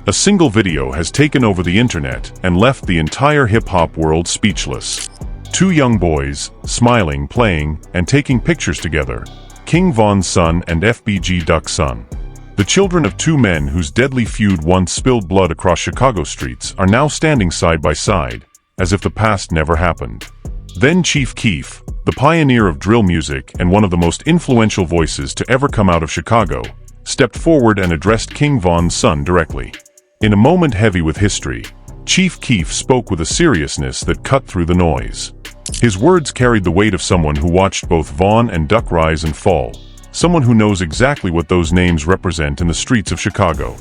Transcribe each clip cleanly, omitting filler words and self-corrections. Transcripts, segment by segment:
A single video has taken over the internet and left the entire hip-hop world speechless. Two young boys, smiling, playing, and taking pictures together. King Von's son and FBG Duck's son. The children of two men whose deadly feud once spilled blood across Chicago streets are now standing side by side, as if the past never happened. Then Chief Keef, the pioneer of drill music and one of the most influential voices to ever come out of Chicago, stepped forward and addressed King Von's son directly. In a moment heavy with history, Chief Keef spoke with a seriousness that cut through the noise. His words carried the weight of someone who watched both Von and Duck rise and fall, someone who knows exactly what those names represent in the streets of Chicago.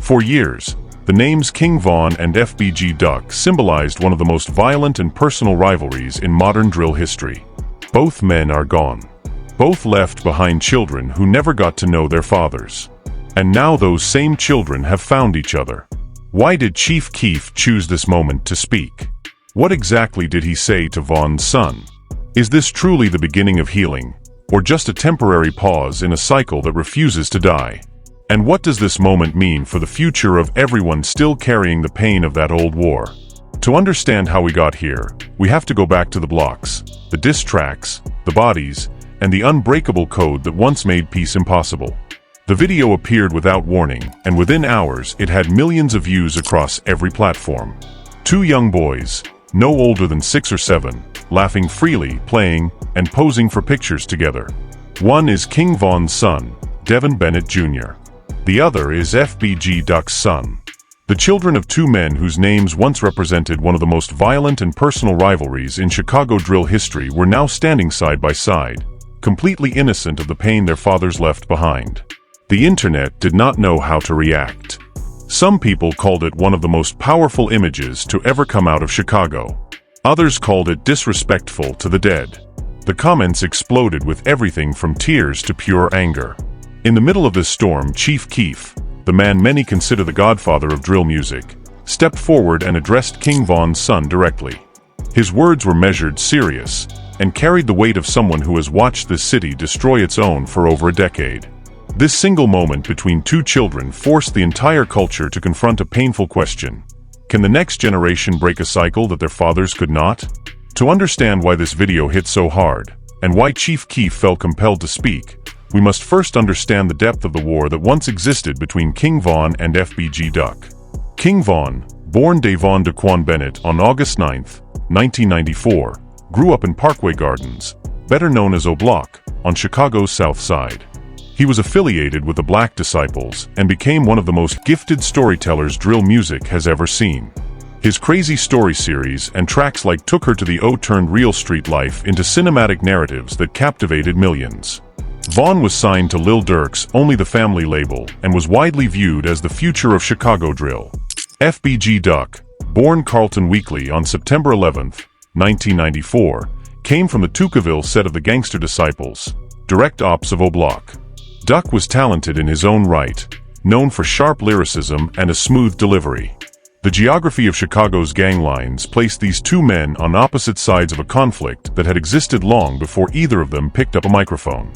For years, the names King Von and FBG Duck symbolized one of the most violent and personal rivalries in modern drill history. Both men are gone. Both left behind children who never got to know their fathers. And now those same children have found each other. Why did Chief Keef choose this moment to speak? What exactly did he say to Von's son? Is this truly the beginning of healing, or just a temporary pause in a cycle that refuses to die? And what does this moment mean for the future of everyone still carrying the pain of that old war? To understand how we got here, we have to go back to the blocks, the diss tracks, the bodies, and the unbreakable code that once made peace impossible. The video appeared without warning, and within hours it had millions of views across every platform. Two young boys, no older than 6 or 7, laughing freely, playing, and posing for pictures together. One is King Von's son, Devin Bennett Jr. The other is FBG Duck's son. The children of two men whose names once represented one of the most violent and personal rivalries in Chicago drill history were now standing side by side, completely innocent of the pain their fathers left behind. The internet did not know how to react. Some people called it one of the most powerful images to ever come out of Chicago. Others called it disrespectful to the dead. The comments exploded with everything from tears to pure anger. In the middle of this storm, Chief Keef, the man many consider the godfather of drill music, stepped forward and addressed King Von's son directly. His words were measured, serious, and carried the weight of someone who has watched this city destroy its own for over a decade. This single moment between two children forced the entire culture to confront a painful question. Can the next generation break a cycle that their fathers could not? To understand why this video hit so hard, and why Chief Keef felt compelled to speak, we must first understand the depth of the war that once existed between King Von and FBG Duck. King Von, born Davon Daquan Bennett on August 9, 1994, grew up in Parkway Gardens, better known as O Block, on Chicago's South Side. He was affiliated with the Black Disciples and became one of the most gifted storytellers drill music has ever seen. His crazy story series and tracks like Took Her to the O turned real street life into cinematic narratives that captivated millions. Von was signed to Lil Durk's Only the Family label and was widely viewed as the future of Chicago drill. FBG Duck, born Carlton Weekly on September 11, 1994, came from the Tukaville set of the Gangster Disciples, direct ops of O Block. Duck was talented in his own right, known for sharp lyricism and a smooth delivery. The geography of Chicago's gang lines placed these two men on opposite sides of a conflict that had existed long before either of them picked up a microphone.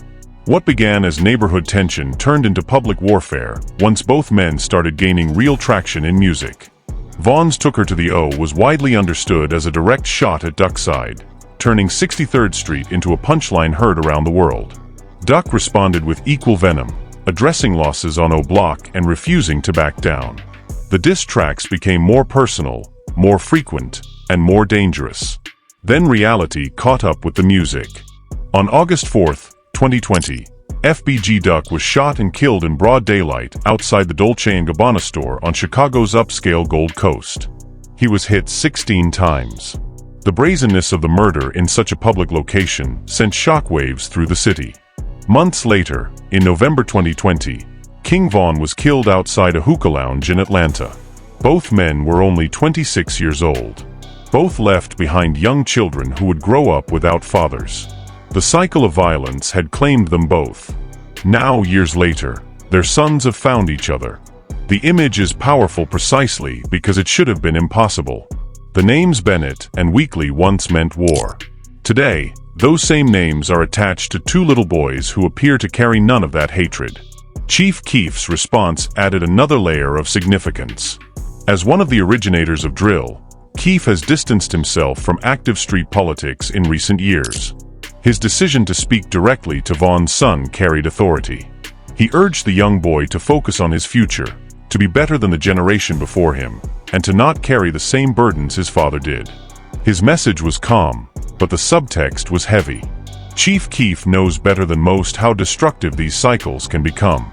What began as neighborhood tension turned into public warfare once both men started gaining real traction in music. Von's Took Her to the O was widely understood as a direct shot at Duck's side, turning 63rd Street into a punchline heard around the world. Duck responded with equal venom, addressing losses on O Block and refusing to back down. The diss tracks became more personal, more frequent, and more dangerous. Then reality caught up with the music. On August 4, 2020, FBG Duck was shot and killed in broad daylight outside the Dolce & Gabbana store on Chicago's upscale Gold Coast. He was hit 16 times. The brazenness of the murder in such a public location sent shockwaves through the city. Months later, in November 2020, King Von was killed outside a hookah lounge in Atlanta. Both men were only 26 years old. Both left behind young children who would grow up without fathers. The cycle of violence had claimed them both. Now, years later, their sons have found each other. The image is powerful precisely because it should have been impossible. The names Bennett and Weekly once meant war. Today, those same names are attached to two little boys who appear to carry none of that hatred. Chief Keef's response added another layer of significance. As one of the originators of drill, Keef has distanced himself from active street politics in recent years. His decision to speak directly to Von's son carried authority. He urged the young boy to focus on his future, to be better than the generation before him, and to not carry the same burdens his father did. His message was calm, but the subtext was heavy. Chief Keef knows better than most how destructive these cycles can become.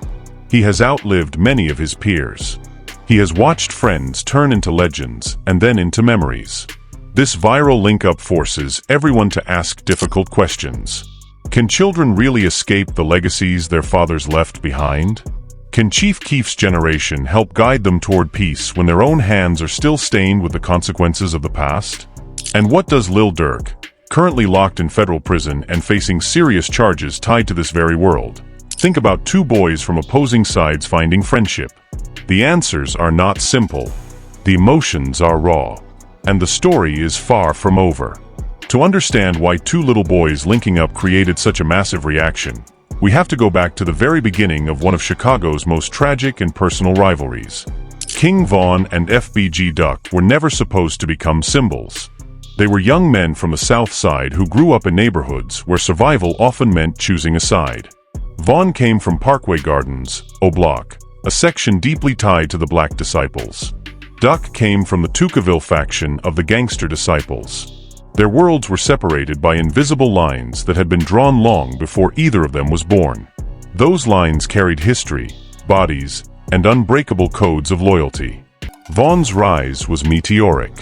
He has outlived many of his peers. He has watched friends turn into legends and then into memories. This viral link-up forces everyone to ask difficult questions. Can children really escape the legacies their fathers left behind? Can Chief Keef's generation help guide them toward peace when their own hands are still stained with the consequences of the past? And what does Lil Durk, currently locked in federal prison and facing serious charges tied to this very world, think about two boys from opposing sides finding friendship? The answers are not simple. The emotions are raw. And the story is far from over. To understand why two little boys linking up created such a massive reaction, we have to go back to the very beginning of one of Chicago's most tragic and personal rivalries. King Von and FBG Duck were never supposed to become symbols. They were young men from the South Side who grew up in neighborhoods where survival often meant choosing a side. Von came from Parkway Gardens, O Block, a section deeply tied to the Black Disciples. Duck came from the Tukaville faction of the Gangster Disciples. Their worlds were separated by invisible lines that had been drawn long before either of them was born. Those lines carried history, bodies, and unbreakable codes of loyalty. Von's rise was meteoric.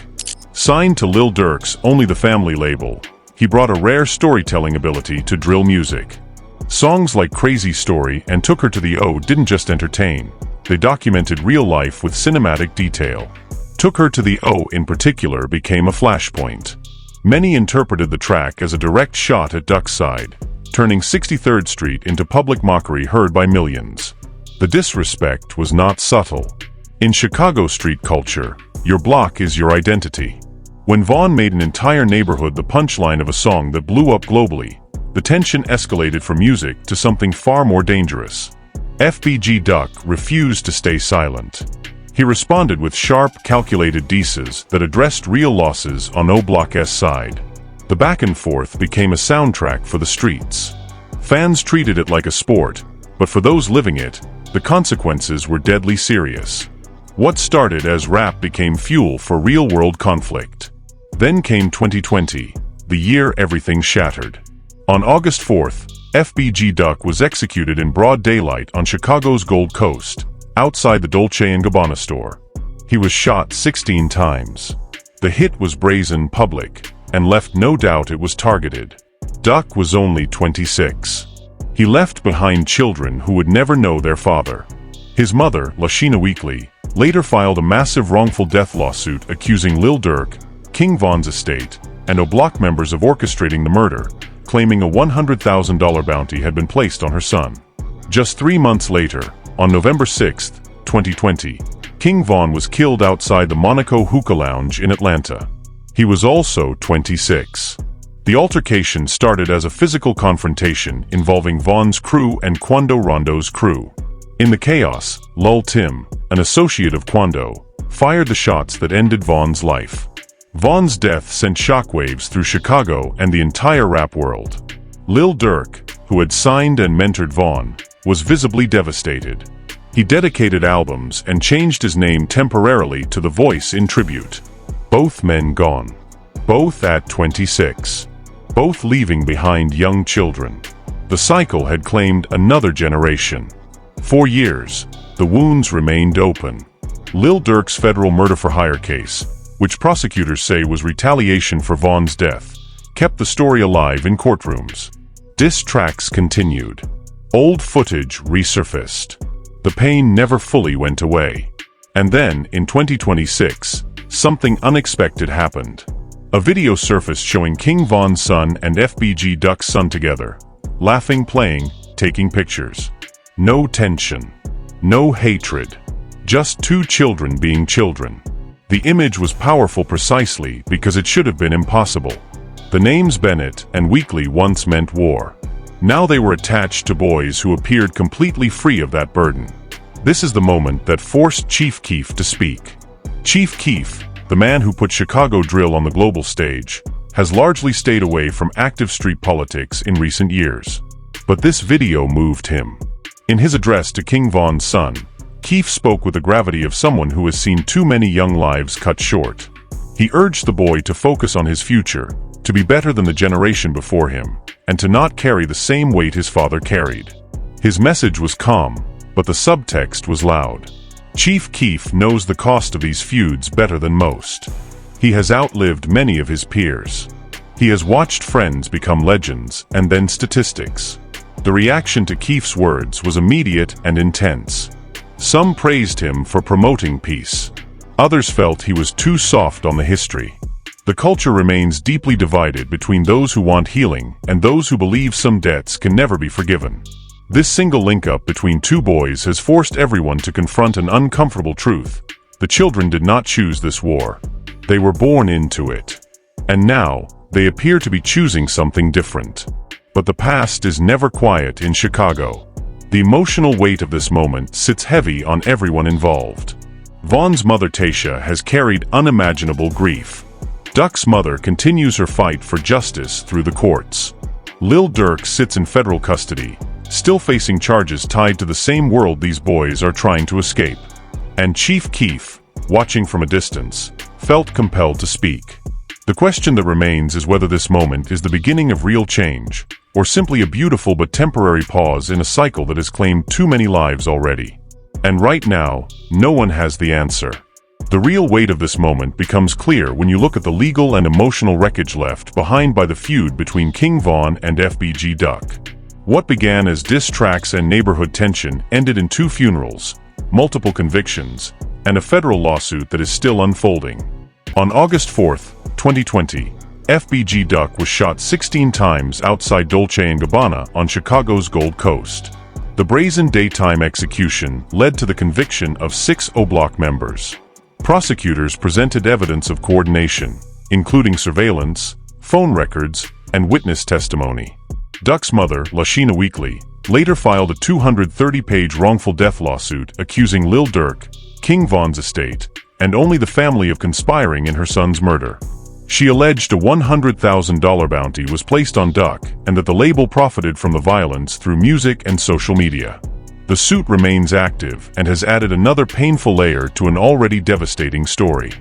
Signed to Lil Durk's Only the Family label, he brought a rare storytelling ability to drill music. Songs like Crazy Story and Took Her to the O didn't just entertain, they documented real life with cinematic detail. Took Her to the O in particular became a flashpoint. Many interpreted the track as a direct shot at Duck's side, turning 63rd Street into public mockery heard by millions. The disrespect was not subtle. In Chicago street culture, your block is your identity. When Von made an entire neighborhood the punchline of a song that blew up globally, the tension escalated from music to something far more dangerous. FBG Duck refused to stay silent. He responded with sharp, calculated disses that addressed real losses on O Block's side. The back and forth became a soundtrack for the streets. Fans treated it like a sport, but for those living it, the consequences were deadly serious. What started as rap became fuel for real-world conflict. Then came 2020, the year everything shattered. On August 4th, FBG Duck was executed in broad daylight on Chicago's Gold Coast, outside the Dolce & Gabbana store. He was shot 16 times. The hit was brazen, public, and left no doubt it was targeted. Duck was only 26. He left behind children who would never know their father. His mother, Lashina Weekly, later filed a massive wrongful death lawsuit accusing Lil Durk, King Von's estate, and O Block members of orchestrating the murder, claiming a $100,000 bounty had been placed on her son. Just 3 months later, on November 6, 2020, King Von was killed outside the Monaco Hookah Lounge in Atlanta. He was also 26. The altercation started as a physical confrontation involving Von's crew and Quando Rondo's crew. In the chaos, Lul Tim, an associate of Quando, fired the shots that ended Von's life. Von's death sent shockwaves through Chicago and the entire rap world. Lil Durk, who had signed and mentored Von, was visibly devastated. He dedicated albums and changed his name temporarily to The Voice in tribute. Both men gone. Both at 26. Both leaving behind young children. The cycle had claimed another generation. For years, the wounds remained open. Lil Durk's federal murder-for-hire case, which prosecutors say was retaliation for Von's death, kept the story alive in courtrooms. Diss tracks continued. Old footage resurfaced. The pain never fully went away. And then, in 2026, something unexpected happened. A video surfaced showing King Von's son and FBG Duck's son together, laughing, playing, taking pictures. No tension. No hatred. Just two children being children. The image was powerful precisely because it should have been impossible. The names Bennett and Weekly once meant war. Now they were attached to boys who appeared completely free of that burden. This is the moment that forced Chief Keef to speak. Chief Keef, the man who put Chicago drill on the global stage, has largely stayed away from active street politics in recent years. But this video moved him. In his address to King Von's son, Keef spoke with the gravity of someone who has seen too many young lives cut short. He urged the boy to focus on his future, to be better than the generation before him, and to not carry the same weight his father carried. His message was calm, but the subtext was loud. Chief Keef knows the cost of these feuds better than most. He has outlived many of his peers. He has watched friends become legends and then statistics. The reaction to Keef's words was immediate and intense. Some praised him for promoting peace. Others felt he was too soft on the history. The culture remains deeply divided between those who want healing and those who believe some debts can never be forgiven. This single link-up between two boys has forced everyone to confront an uncomfortable truth. The children did not choose this war. They were born into it. And now, they appear to be choosing something different. But the past is never quiet in Chicago. The emotional weight of this moment sits heavy on everyone involved. Von's mother Tasha has carried unimaginable grief. Duck's mother continues her fight for justice through the courts. Lil Durk sits in federal custody, still facing charges tied to the same world these boys are trying to escape. And Chief Keef, watching from a distance, felt compelled to speak. The question that remains is whether this moment is the beginning of real change, or simply a beautiful but temporary pause in a cycle that has claimed too many lives already. And right now, no one has the answer. The real weight of this moment becomes clear when you look at the legal and emotional wreckage left behind by the feud between King Von and FBG Duck. What began as diss tracks and neighborhood tension ended in 2 funerals, multiple convictions, and a federal lawsuit that is still unfolding. On August 4, 2020, FBG Duck was shot 16 times outside Dolce & Gabbana on Chicago's Gold Coast. The brazen daytime execution led to the conviction of 6 O-Block members. Prosecutors presented evidence of coordination, including surveillance, phone records, and witness testimony. Duck's mother, Lashina Weekly, later filed a 230-page wrongful death lawsuit accusing Lil Durk, King Von's estate, and only the family of conspiring in her son's murder. She alleged a $100,000 bounty was placed on Duck and that the label profited from the violence through music and social media. The suit remains active and has added another painful layer to an already devastating story.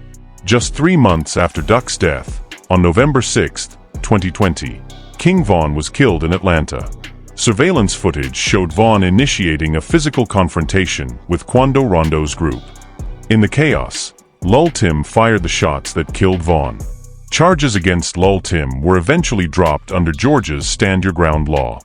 Just 3 months after Duck's death, on November 6, 2020, King Von was killed in Atlanta. Surveillance footage showed Von initiating a physical confrontation with Quando Rondo's group. In the chaos, Lul Tim fired the shots that killed Von. Charges against Lul Tim were eventually dropped under Georgia's Stand Your Ground law.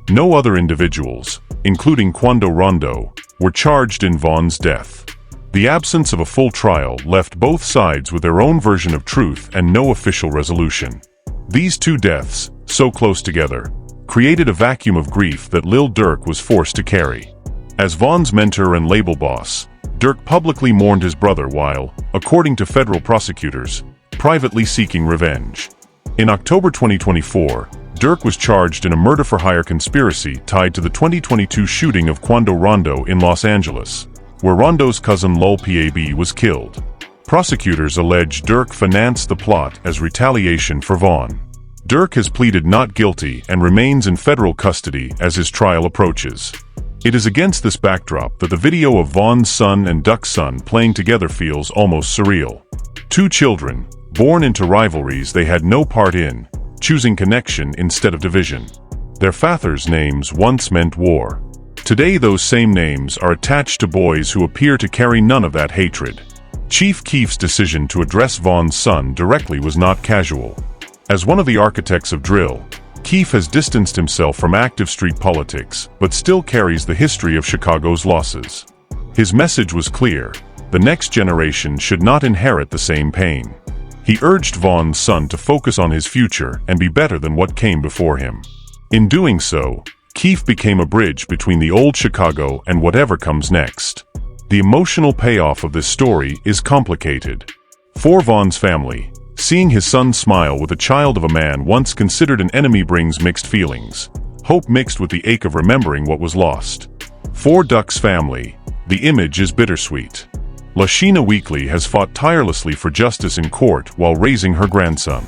No other individuals, including Quando Rondo, were charged in Von's death. The absence of a full trial left both sides with their own version of truth and no official resolution. These 2 deaths, so close together, created a vacuum of grief that Lil Durk was forced to carry. As Von's mentor and label boss, Durk publicly mourned his brother while, according to federal prosecutors, privately seeking revenge. In October 2024, Durk was charged in a murder-for-hire conspiracy tied to the 2022 shooting of Quando Rondo in Los Angeles, where Rondo's cousin Lul Pab was killed. Prosecutors allege Durk financed the plot as retaliation for Von. Durk has pleaded not guilty and remains in federal custody as his trial approaches. It is against this backdrop that the video of Von's son and Duck's son playing together feels almost surreal. 2 children, born into rivalries they had no part in, choosing connection instead of division. Their fathers' names once meant war. Today those same names are attached to boys who appear to carry none of that hatred. Chief Keef's decision to address Von's son directly was not casual. As one of the architects of drill, Keef has distanced himself from active street politics, but still carries the history of Chicago's losses. His message was clear: the next generation should not inherit the same pain. He urged Von's son to focus on his future and be better than what came before him. In doing so, Keef became a bridge between the old Chicago and whatever comes next. The emotional payoff of this story is complicated. For Von's family, seeing his son smile with a child of a man once considered an enemy brings mixed feelings. hope mixed with the ache of remembering what was lost. For Duck's family, the image is bittersweet. Lashina Weekly has fought tirelessly for justice in court while raising her grandson.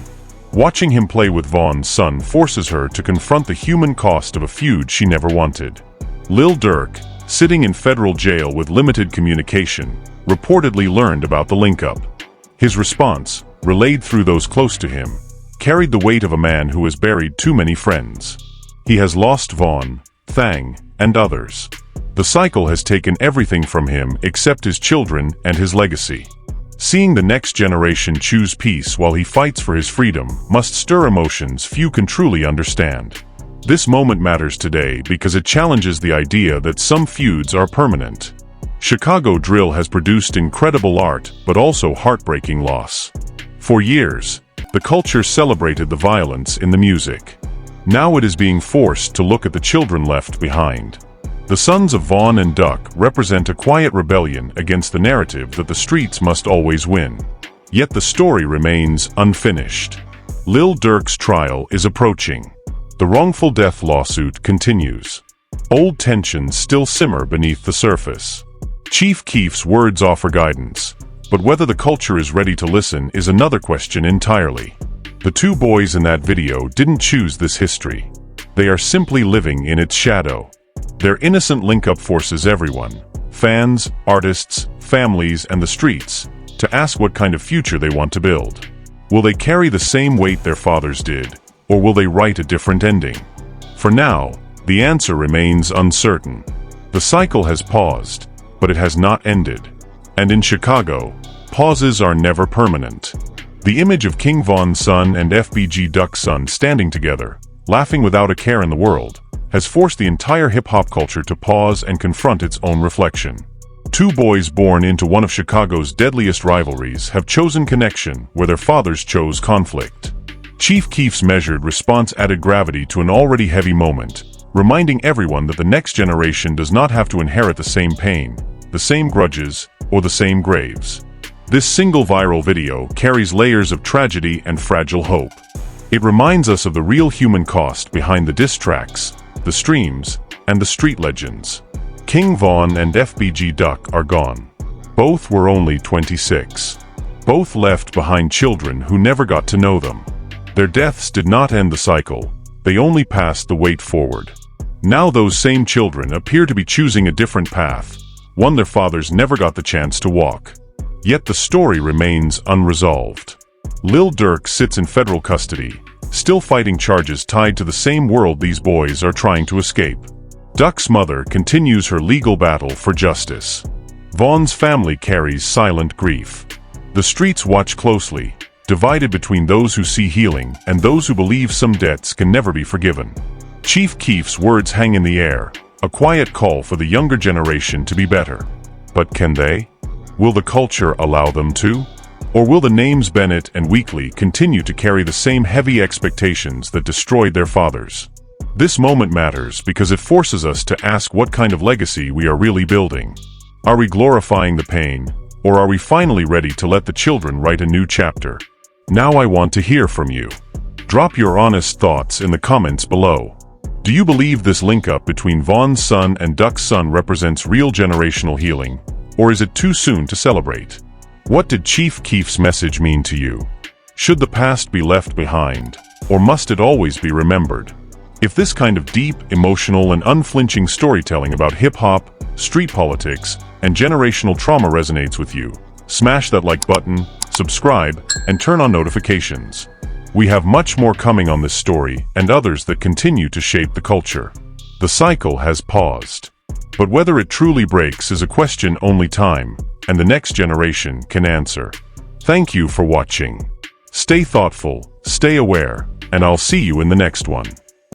Watching him play with Vaughn's son forces her to confront the human cost of a feud she never wanted. Lil Durk, sitting in federal jail with limited communication, reportedly learned about the link-up. His response, relayed through those close to him, carried the weight of a man who has buried too many friends. He has lost Vaughn, Thang, and others. The cycle has taken everything from him except his children and his legacy. Seeing the next generation choose peace while he fights for his freedom must stir emotions few can truly understand. This moment matters today because it challenges the idea that some feuds are permanent. Chicago drill has produced incredible art but also heartbreaking loss. For years, the culture celebrated the violence in the music. Now it is being forced to look at the children left behind. The sons of Vaughn and Duck represent a quiet rebellion against the narrative that the streets must always win. Yet the story remains unfinished. Lil Durk's trial is approaching. The wrongful death lawsuit continues. Old tensions still simmer beneath the surface. Chief Keef's words offer guidance, but whether the culture is ready to listen is another question entirely. The two boys in that video didn't choose this history. They are simply living in its shadow. Their innocent link-up forces everyone, fans, artists, families, and the streets, to ask what kind of future they want to build. Will they carry the same weight their fathers did, or will they write a different ending? For now, the answer remains uncertain. The cycle has paused, but it has not ended. And in Chicago, pauses are never permanent. The image of King Von's son and FBG Duck's son standing together, laughing without a care in the world, has forced the entire hip-hop culture to pause and confront its own reflection. Two boys born into one of Chicago's deadliest rivalries have chosen connection where their fathers chose conflict. Chief Keef's measured response added gravity to an already heavy moment, reminding everyone that the next generation does not have to inherit the same pain, the same grudges, or the same graves. This single viral video carries layers of tragedy and fragile hope. It reminds us of the real human cost behind the diss tracks, the streams, and the street legends. King Von and FBG Duck are gone. Both were only 26. Both left behind children who never got to know them. Their deaths did not end the cycle, they only passed the weight forward. Now those same children appear to be choosing a different path, one their fathers never got the chance to walk. Yet the story remains unresolved. Lil Durk sits in federal custody, still fighting charges tied to the same world these boys are trying to escape. Duck's mother continues her legal battle for justice. Vaughn's family carries silent grief. The streets watch closely, divided between those who see healing and those who believe some debts can never be forgiven. Chief Keef's words hang in the air, a quiet call for the younger generation to be better. But can they? Will the culture allow them to? Or will the names Bennett and Weekly continue to carry the same heavy expectations that destroyed their fathers? This moment matters because it forces us to ask what kind of legacy we are really building. Are we glorifying the pain, or are we finally ready to let the children write a new chapter? Now I want to hear from you. Drop your honest thoughts in the comments below. Do you believe this link-up between Vaughn's son and Duck's son represents real generational healing, or is it too soon to celebrate? What did Chief Keef's message mean to you? Should the past be left behind, or must it always be remembered? If this kind of deep, emotional, and unflinching storytelling about hip-hop, street politics, and generational trauma resonates with you, smash that like button, subscribe, and turn on notifications. We have much more coming on this story and others that continue to shape the culture. The cycle has paused. But whether it truly breaks is a question only time, and the next generation can answer. Thank you for watching. Stay thoughtful, stay aware, and I'll see you in the next one.